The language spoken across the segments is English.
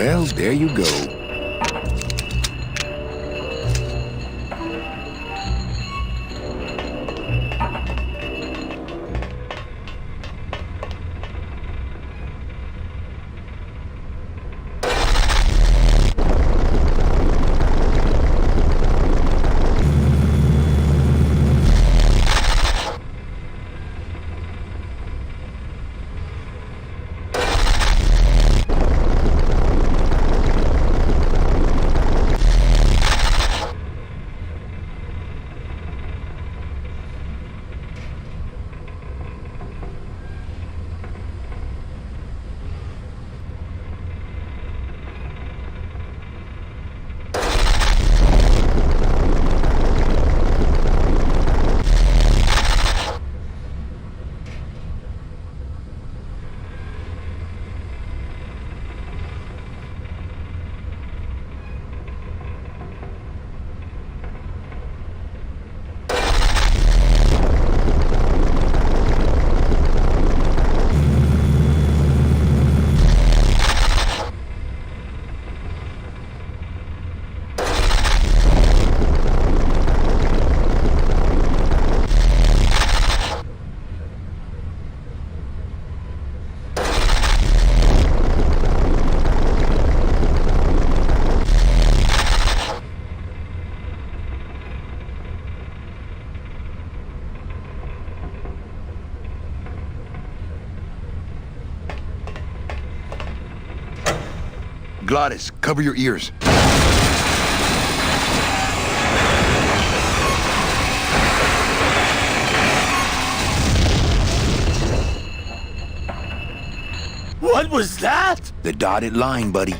Well, there you go. Glottis, cover your ears. What was that? The dotted line, buddy.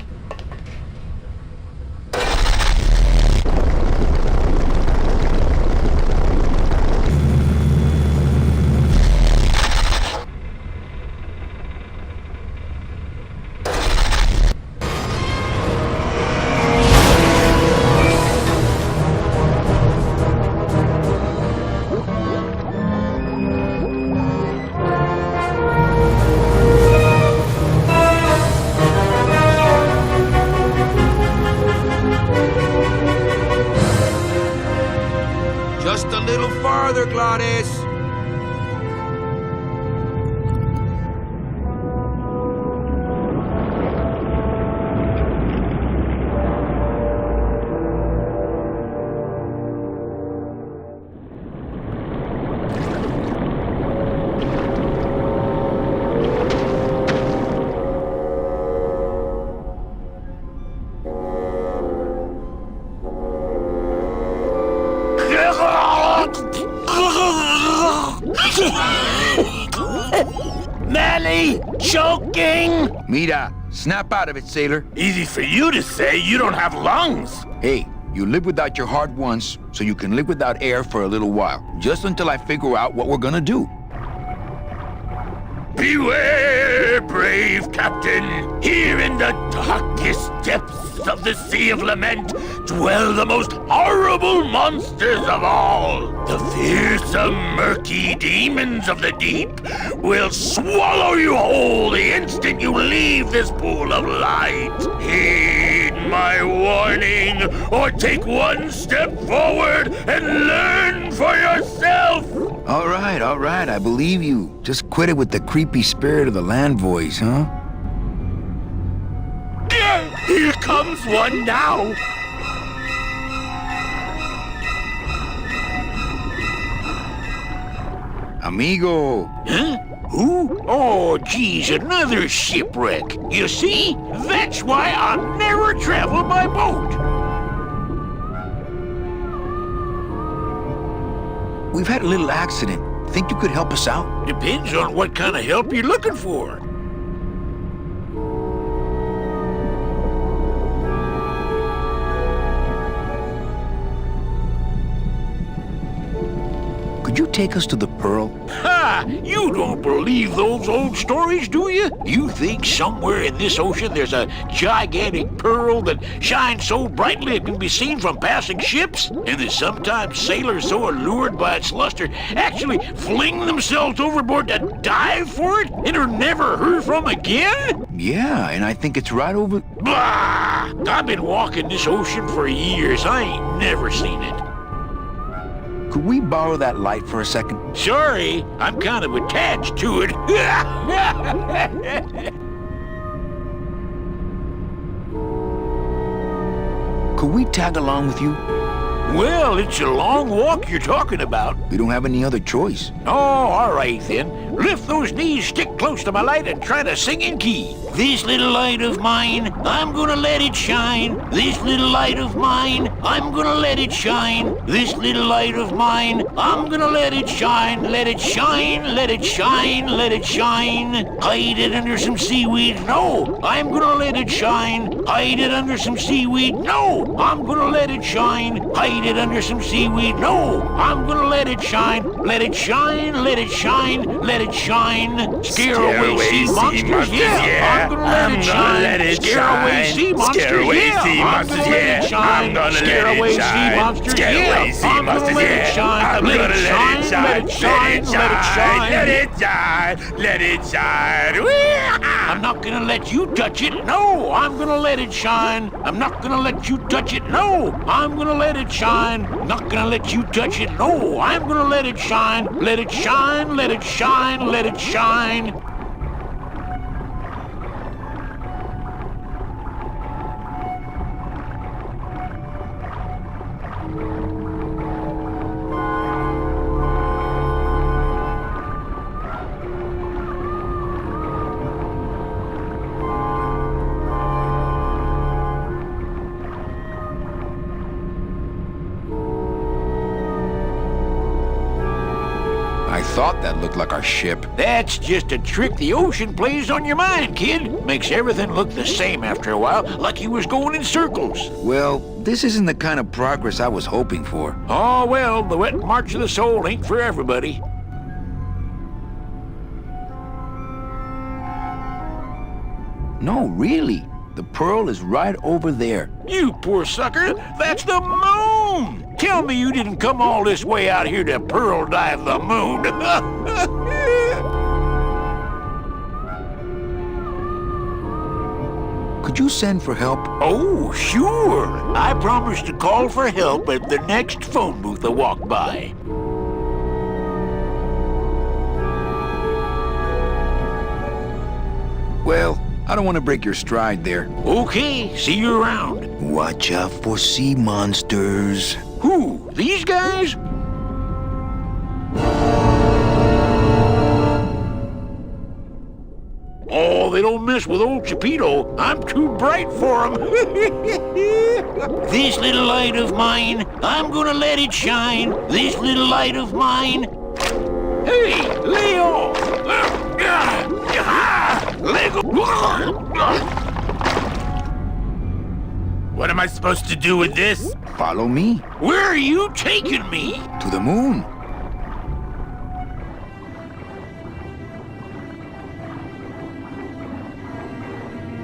Just a little farther, Glottis. Manny! Choking! Mira, snap out of it, sailor. Easy for you to say, you don't have lungs. Hey, you live without your heart once, so you can live without air for a little while. Just until I figure out what we're gonna do. Beware, brave captain! Here in the darkest depths of the Sea of Lament dwell the most horrible monsters of all. The fearsome, murky demons of the deep will swallow you whole the instant you leave this pool of light. Heed my warning, or take one step forward and learn for yourself! All right, I believe you. Just quit it with the creepy spirit of the land voice, huh? Here comes one now! Amigo! Huh? Who? Oh, geez, another shipwreck. You see? That's why I'll never travel by boat. We've had a little accident. Think you could help us out? Depends on what kind of help you're looking for. Could Could you take us to the Pearl? Ha! You don't believe those old stories, do you? You think somewhere in this ocean there's a gigantic pearl that shines so brightly it can be seen from passing ships? And that sometimes sailors so allured by its luster actually fling themselves overboard to dive for it and are never heard from again? Yeah, and I think it's right over... Bah! I've been walking this ocean for years. I ain't never seen it. Could we borrow that light for a second? Sorry, I'm kind of attached to it. Could we tag along with you? Well, it's a long walk you're talking about. We don't have any other choice. Oh, all right then. Lift those knees, stick close to my light, and try to sing in key. This little light of mine, I'm gonna let it shine. This little light of mine, I'm gonna let it shine. This little light of mine, I'm gonna let it shine. Let it shine, let it shine, let it shine. Hide it under some seaweed. No, I'm gonna let it shine. Hide it under some seaweed. No, I'm gonna let it shine. Hide it under some seaweed. No, I'm gonna let it shine. Let it shine, let it shine, let it shine. Scare away sea monsters. Yeah, I'm gonna let it shine. Scare away sea monsters. Yeah, I'm gonna let it shine. Scare away sea monsters. Yeah, I'm gonna let it shine. Let it shine, let it shine, let it shine. Let it shine, let it shine. I'm not gonna let you touch it. No, I'm gonna let it shine. I'm not gonna let you touch it. No, I'm gonna let it shine. Not gonna let you touch it. No, I'm gonna let it shine. Let it shine, let it shine, let it shine. I thought that looked like our ship. That's just a trick the ocean plays on your mind, kid. Makes everything look the same after a while, like you was going in circles. Well, this isn't the kind of progress I was hoping for. Oh, well, the wet march of the soul ain't for everybody. No, really. The Pearl is right over there. You poor sucker, that's the moon! Tell me you didn't come all this way out here to pearl dive the moon. Could you send for help? Oh, sure. I promise to call for help at the next phone booth I walk by. Well, I don't want to break your stride there. Okay, see you around. Watch out for sea monsters. Who? These guys? Oh, they don't mess with old Chipito. I'm too bright for them. This little light of mine, I'm gonna let it shine. This little light of mine. Hey, lay off. Let go. What am I supposed to do with this? Follow me Where are you taking me? to the moon.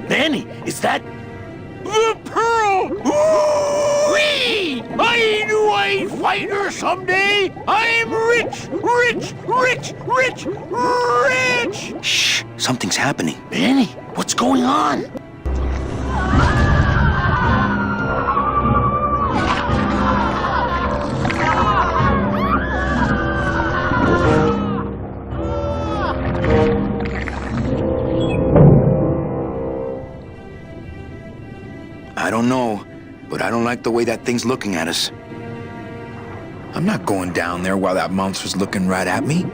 Danny, is that... The Pearl! Woo-wee! I knew I'd find her someday! I'm rich! Rich! Rich! Rich! Rich! Shh, something's happening. Danny, what's going on? I don't know, but I don't like the way that thing's looking at us. I'm not going down there while that monster's looking right at me.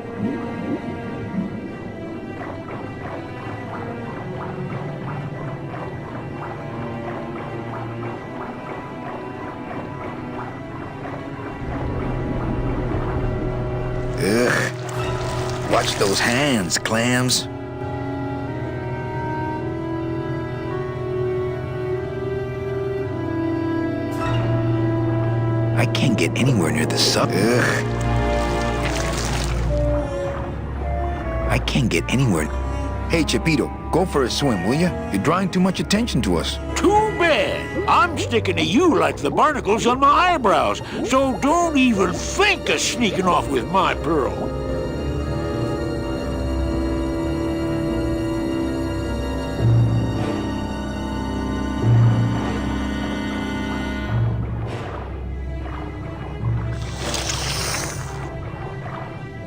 Ugh. Watch those hands, clams. I can't get anywhere near the sub. Ugh. I can't get anywhere. Hey, Chapito, go for a swim, will ya? You're drawing too much attention to us. Too bad. I'm sticking to you like the barnacles on my eyebrows, so don't even think of sneaking off with my pearl.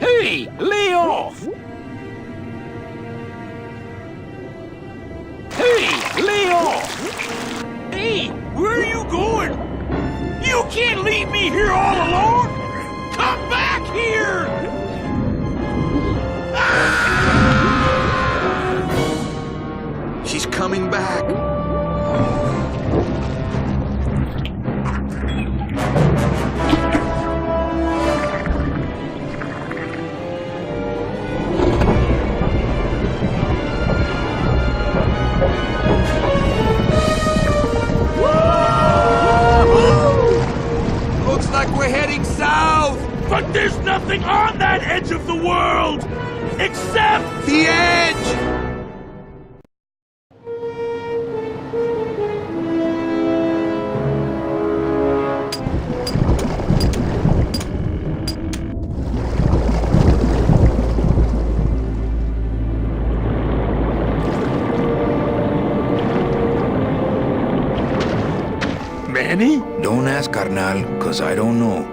Hey, lay off! Hey, lay off! Hey, where are you going? You can't leave me here all alone! Come back here! She's coming back. Looks like we're heading south. But there's nothing on that edge of the world except The edge! Manny? Don't ask, carnal, cause I don't know.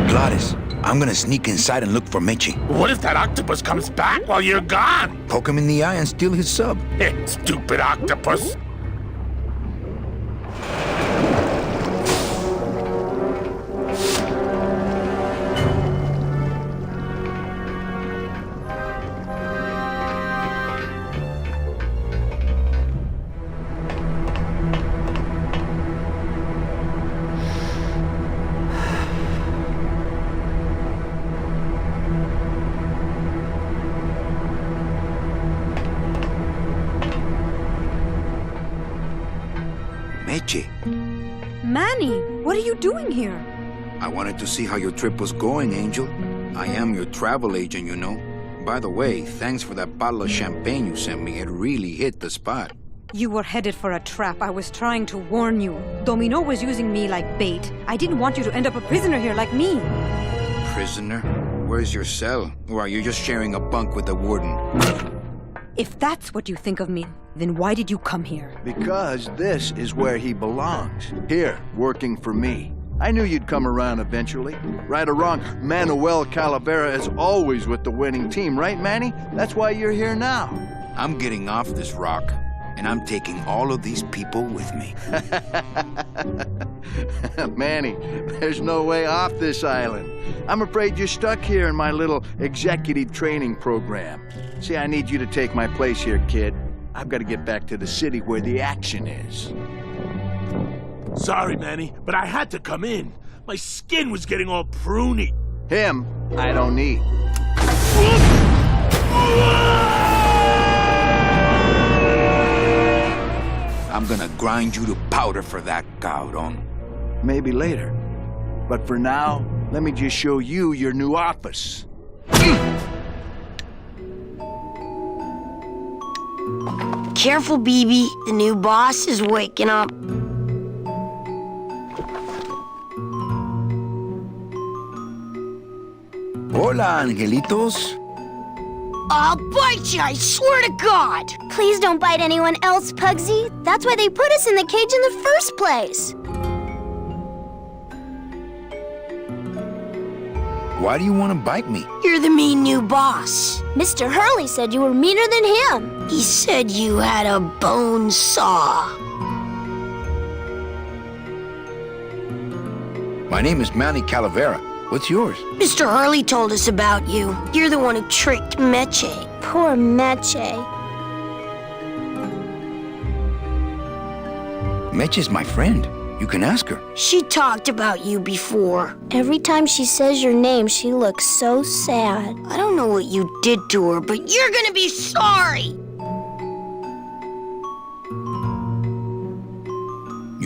Gladys, I'm gonna sneak inside and look for Meche. What if that octopus comes back while you're gone? Poke him in the eye and steal his sub. Stupid octopus. Meche, Manny, what are you doing here? I wanted to see how your trip was going, Angel. I am your travel agent, you know. By the way, thanks for that bottle of champagne you sent me. It really hit the spot. You were headed for a trap. I was trying to warn you. Domino was using me like bait. I didn't want you to end up a prisoner here like me. Prisoner? Where's your cell? Or are you just sharing a bunk with the warden? If that's what you think of me, then why did you come here? Because this is where he belongs. Here, working for me. I knew you'd come around eventually. Right or wrong, Manuel Calavera is always with the winning team, right, Manny? That's why you're here now. I'm getting off this rock, and I'm taking all of these people with me. Manny, there's no way off this island. I'm afraid you're stuck here in my little executive training program. See, I need you to take my place here, kid. I've got to get back to the city where the action is. Sorry, Manny, but I had to come in. My skin was getting all pruny. Him, I don't need. I'm gonna grind you to powder for that, cabrón. Maybe later. But for now, let me just show you your new office. Careful, BB. The new boss is waking up. Hola, angelitos. I'll bite you, I swear to God! Please don't bite anyone else, Pugsy. That's why they put us in the cage in the first place. Why do you want to bite me? You're the mean new boss. Mr. Hurley said you were meaner than him. He said you had a bone saw. My name is Manny Calavera. What's yours? Mr. Hurley told us about you. You're the one who tricked Meche. Poor Meche. Meche's my friend. You can ask her. She talked about you before. Every time she says your name, she looks so sad. I don't know what you did to her, but you're gonna be sorry!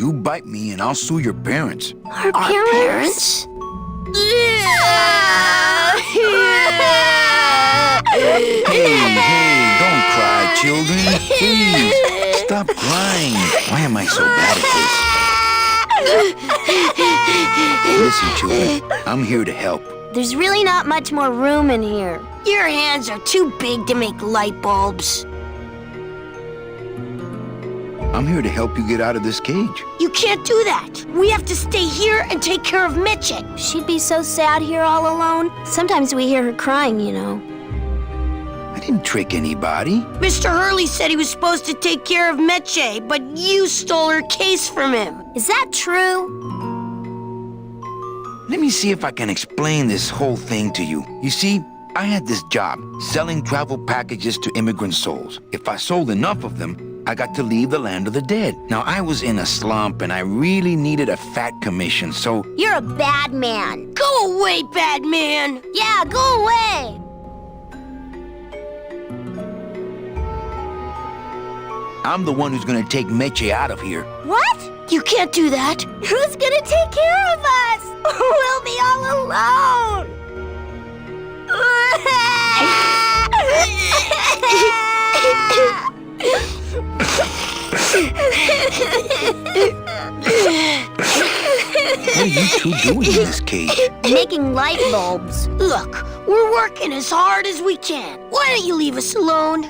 You bite me and I'll sue your parents. Our parents? Hey, don't cry, children. Please, stop crying. Why am I so bad at this? Listen, children, I'm here to help. There's really not much more room in here. Your hands are too big to make light bulbs. I'm here to help you get out of this cage. You can't do that. We have to stay here and take care of Mitchie. She'd be so sad here all alone. Sometimes we hear her crying, you know. I didn't trick anybody. Mr. Hurley said he was supposed to take care of Mitchie, but you stole her case from him. Is that true? Let me see if I can explain this whole thing to you. You see, I had this job, selling travel packages to immigrant souls. If I sold enough of them, I got to leave the land of the dead. Now, I was in a slump and I really needed a fat commission, so... You're a bad man. Go away, bad man. Yeah, go away. I'm the one who's gonna take Meche out of here. What? You can't do that. Who's gonna take care of us? We'll be all alone. What are you two doing in this cage? Making light bulbs. Look, we're working as hard as we can. Why don't you leave us alone?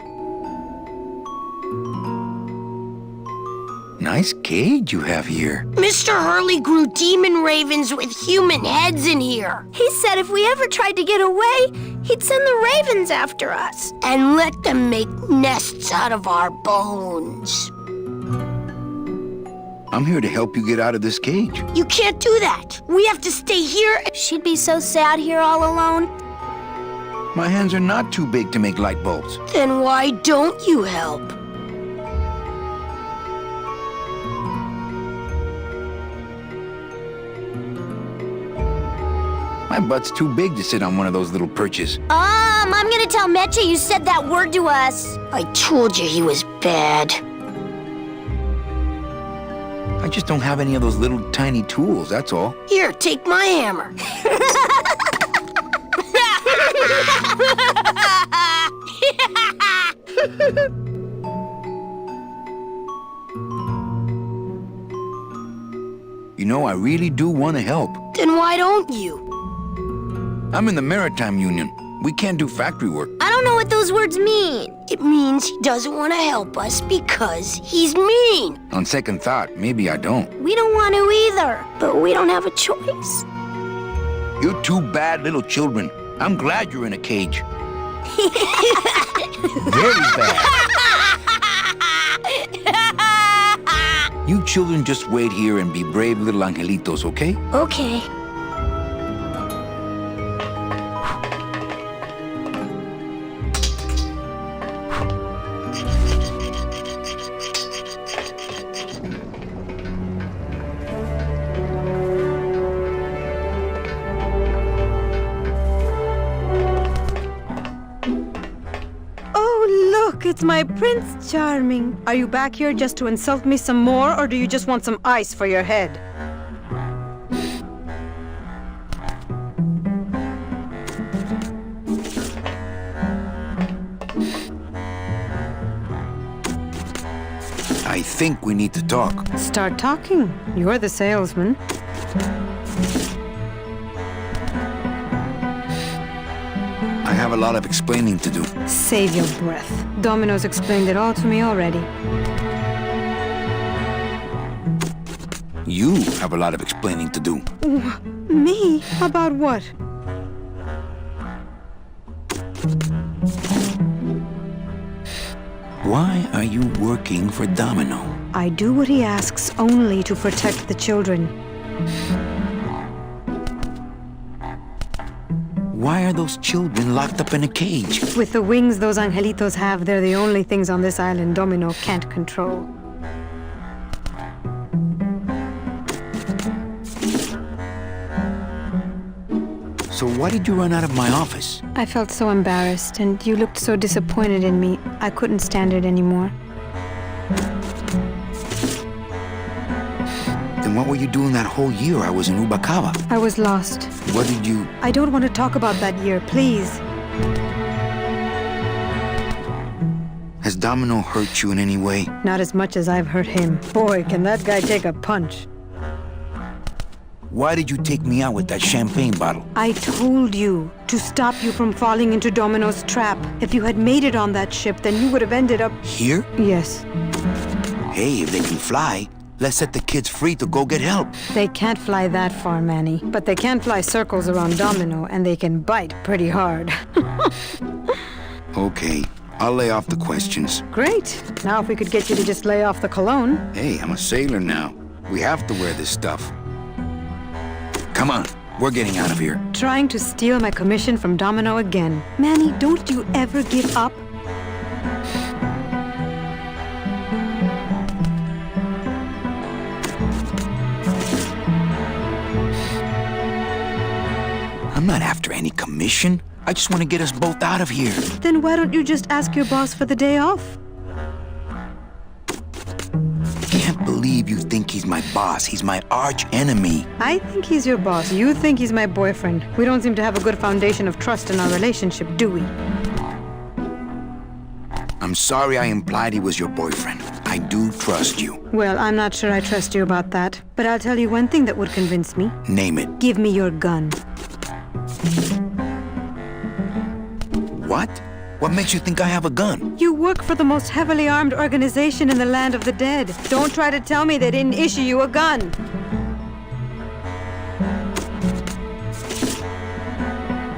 Nice cage you have here. Mr. Hurley grew demon ravens with human heads in here. He said if we ever tried to get away, he'd send the ravens after us. And let them make nests out of our bones. I'm here to help you get out of this cage. You can't do that. We have to stay here. She'd be so sad here all alone. My hands are not too big to make light bulbs. Then why don't you help? My butt's too big to sit on one of those little perches. I'm gonna tell Meche you said that word to us. I told you he was bad. I just don't have any of those little tiny tools, that's all. Here, take my hammer. You know, I really do want to help. Then why don't you? I'm in the Maritime Union. We can't do factory work. I don't know what those words mean. It means he doesn't want to help us because he's mean. On second thought, maybe I don't. We don't want to either, but we don't have a choice. You're two bad little children. I'm glad you're in a cage. Very bad. You children just wait here and be brave little angelitos, okay? Okay. It's my Prince Charming. Are you back here just to insult me some more, or do you just want some ice for your head? I think we need to talk. Start talking. You're the salesman. I have a lot of explaining to do. Save your breath. Domino's explained it all to me already. You have a lot of explaining to do. Me? About what? Why are you working for Domino? I do what he asks only to protect the children. Why are those children locked up in a cage? With the wings those angelitos have, they're the only things on this island Domino can't control. So why did you run out of my office? I felt so embarrassed, and you looked so disappointed in me. I couldn't stand it anymore. what were you doing that whole year I was in Ubakawa? I was lost. What did you... I don't want to talk about that year, please. Has Domino hurt you in any way? Not as much as I've hurt him. Boy, can that guy take a punch. Why did you take me out with that champagne bottle? I told you to stop you from falling into Domino's trap. If you had made it on that ship, then you would have ended up... Here? Yes. Hey, if they can fly, let's set the kids free to go get help. They can't fly that far, Manny. But they can fly circles around Domino, and they can bite pretty hard. Okay, I'll lay off the questions. Great. Now if we could get you to just lay off the cologne. Hey, I'm a sailor now. We have to wear this stuff. Come on, we're getting out of here. Trying to steal my commission from Domino again. Manny, don't you ever give up? I'm not after any commission. I just want to get us both out of here. Then why don't you just ask your boss for the day off? Can't believe you think he's my boss. He's my arch enemy. I think he's your boss. You think he's my boyfriend. We don't seem to have a good foundation of trust in our relationship, do we? I'm sorry I implied he was your boyfriend. I do trust you. Well, I'm not sure I trust you about that. But I'll tell you one thing that would convince me. Name it. Give me your gun. What? What makes you think I have a gun? You work for the most heavily armed organization in the land of the dead. Don't try to tell me they didn't issue you a gun.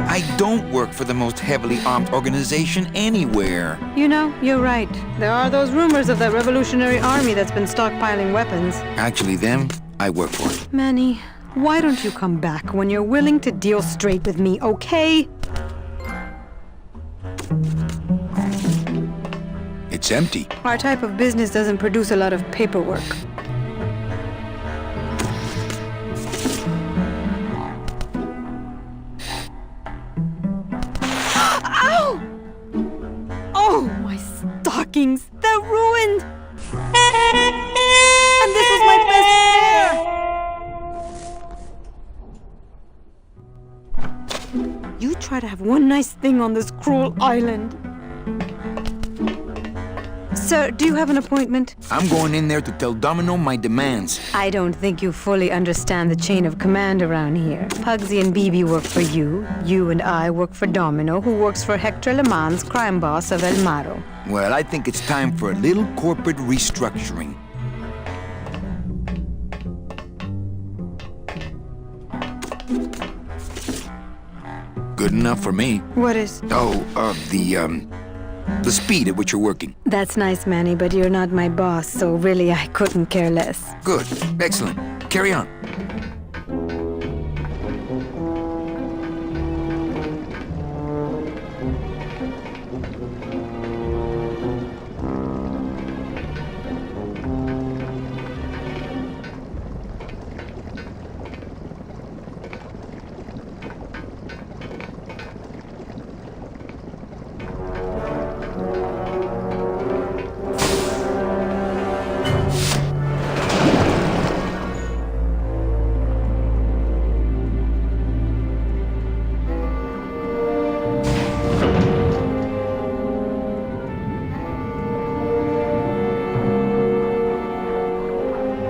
I don't work for the most heavily armed organization anywhere. You know, you're right. There are those rumors of that revolutionary army that's been stockpiling weapons. Actually, them, I work for. Manny, why don't you come back when you're willing to deal straight with me, okay? It's empty. Our type of business doesn't produce a lot of paperwork. Ow! Oh, my stockings! They're ruined! And this was my best pair! You try to have one nice thing on this cruel island. Sir, do you have an appointment? I'm going in there to tell Domino my demands. I don't think you fully understand the chain of command around here. Pugsy and BB work for you. You and I work for Domino, who works for Hector Le Mans, crime boss of El Maro. Well, I think it's time for a little corporate restructuring. Good enough for me. What is? The speed at which you're working. That's nice, Manny, but you're not my boss, so really I couldn't care less. Good. Excellent. Carry on.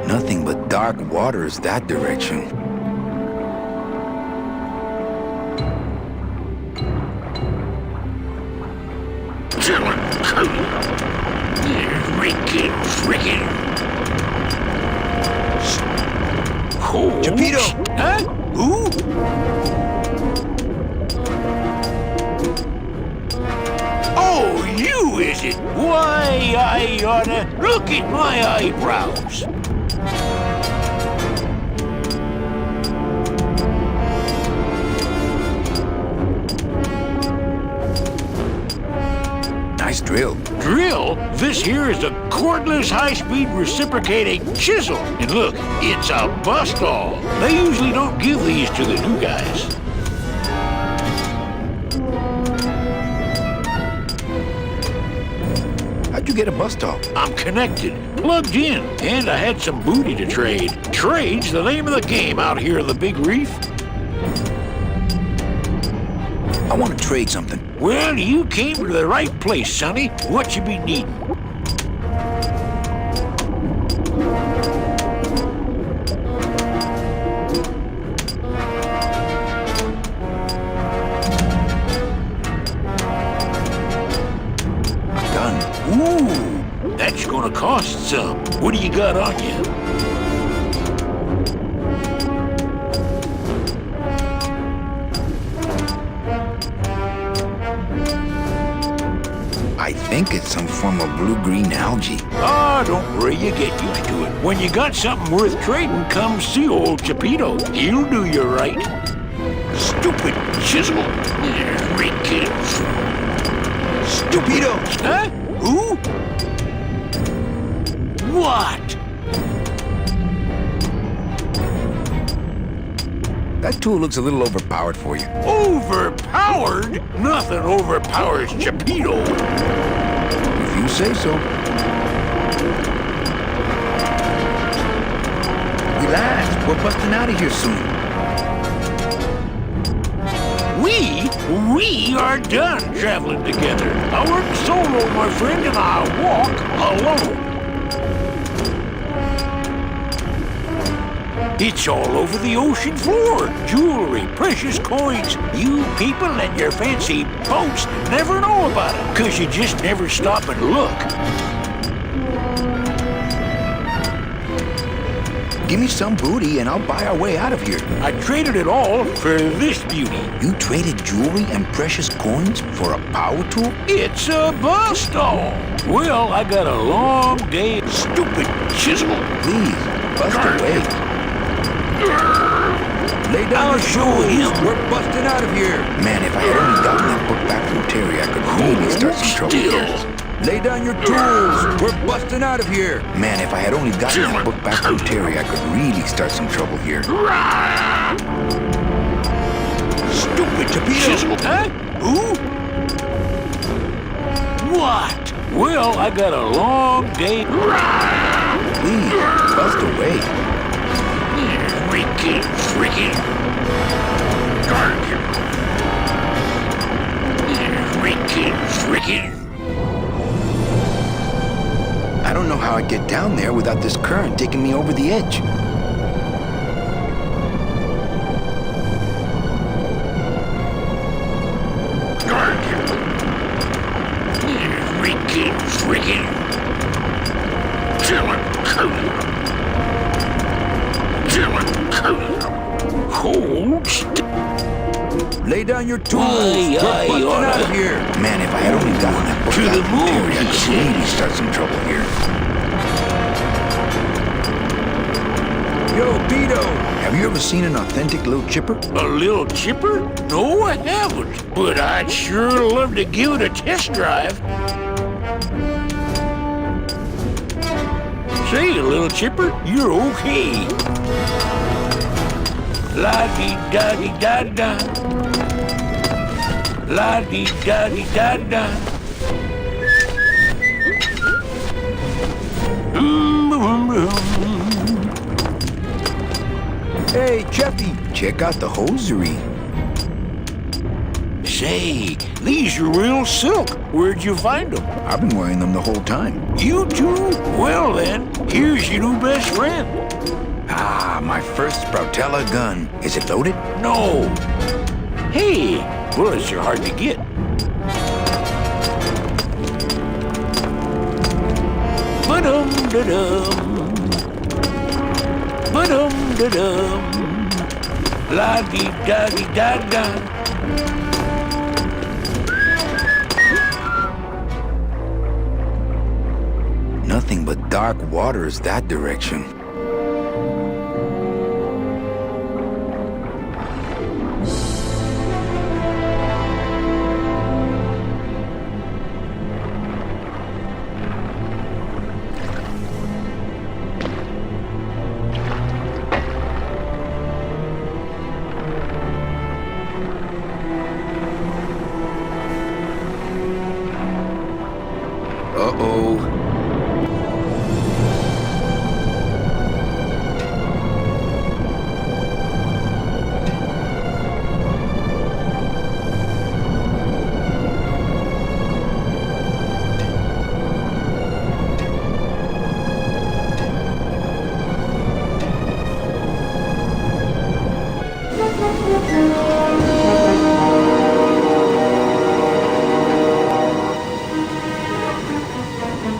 Nothing but dark waters that direction. Geppetto! Huh? Who? Oh, you is it? Why, I oughta look at my eyebrows. Nice drill. Drill? This here is a cordless high-speed reciprocating chisel. And look, it's a bust-all. They usually don't give these to the new guys. How'd you get a bus stop? I'm connected, plugged in, and I had some booty to trade. Trade's the name of the game out here in the Big Reef. I want to trade something. Well, you came to the right place, Sonny. What you be needing? Ooh, that's gonna cost some. What do you got on you? I think it's some form of blue-green algae. Ah, don't worry, you get used to it. When you got something worth trading, come see old Chapito. He'll do you right. Stupid chisel. Stupido! Huh? Who? What? That tool looks a little overpowered for you. Overpowered? Nothing overpowers Chapito. If you say so. Relax, we're busting out of here soon. We are done traveling together. I work solo, my friend, and I walk alone. It's all over the ocean floor. Jewelry, precious coins. You people and your fancy boats never know about it, 'cause you just never stop and look. Give me some booty and I'll buy our way out of here. I traded it all for this beauty. You traded jewelry and precious coins for a power tool? It's a bust all. Well, I got a long day. Stupid chisel. Please, bust away. Lay down I'll your show tools. him. We're busting out of here. Man, if I had only gotten that book back from Terry, I could really start some trouble here. Lay down your tools. We're busting out of here. Man, if I had only gotten that book back from Terry, I could really start some trouble here. Stupid Chapito. Huh? Who? What? Well, I got a long day. Please, bust away. Freaking. Freaking. I don't know how I'd get down there without this current taking me over the edge. Freaking. Cold. Lay down your tools. Aye, We're busting order. out of here. Man, if I had only gotten that book To back the from moon, Terry, I he could said. really start some trouble here. Yo, Beto, have you ever seen an authentic little chipper? A little chipper? No, I haven't. But I'd sure love to give it a test drive. Say, little chipper, you're okay. La-dee-da-dee-da-da. La-dee-da-dee-da-da. Hey, Jeffy, check out the hosiery. Say, these are real silk. Where'd you find them? I've been wearing them the whole time. You too? Well then, here's your new best friend. Ah, my first Sproutella gun. Is it loaded? No. Hey, bullets are hard to get. Ba-dum-da-dum. Ba-dum-da-dum. La-dee-da-dee-da-da. Nothing but dark waters that direction. Uh-oh.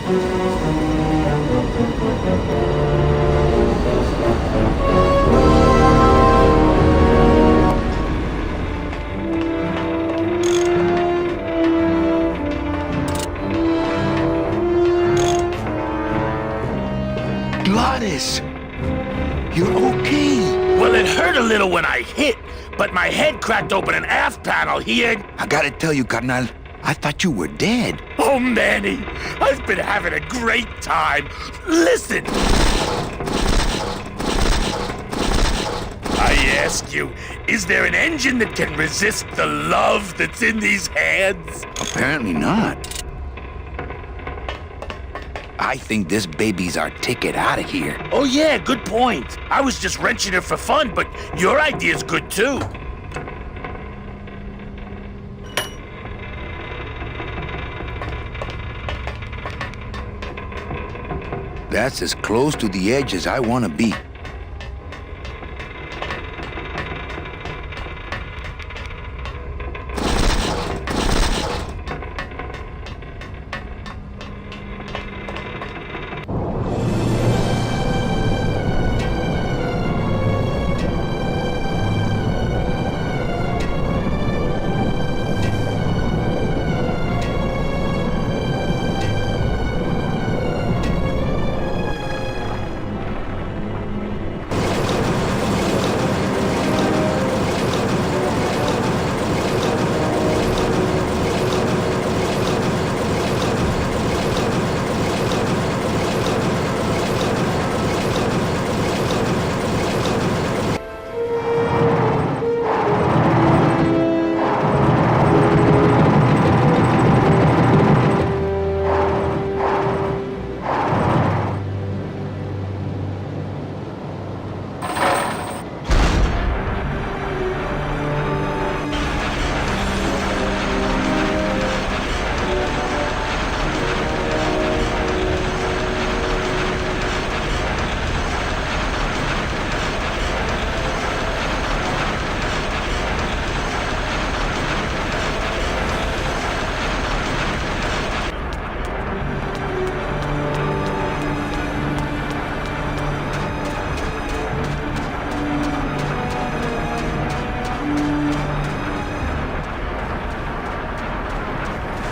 Gladys! You're okay. Well, it hurt a little when I hit, but my head cracked open an aft panel here. I gotta tell you, carnal, I thought you were dead. Oh, Manny, I've been having a great time. Listen. I ask you, is there an engine that can resist the love that's in these hands? Apparently not. I think this baby's our ticket out of here. Oh, yeah, good point. I was just wrenching her for fun, but your idea's good, too. That's as close to the edge as I want to be.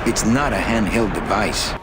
It's not a handheld device.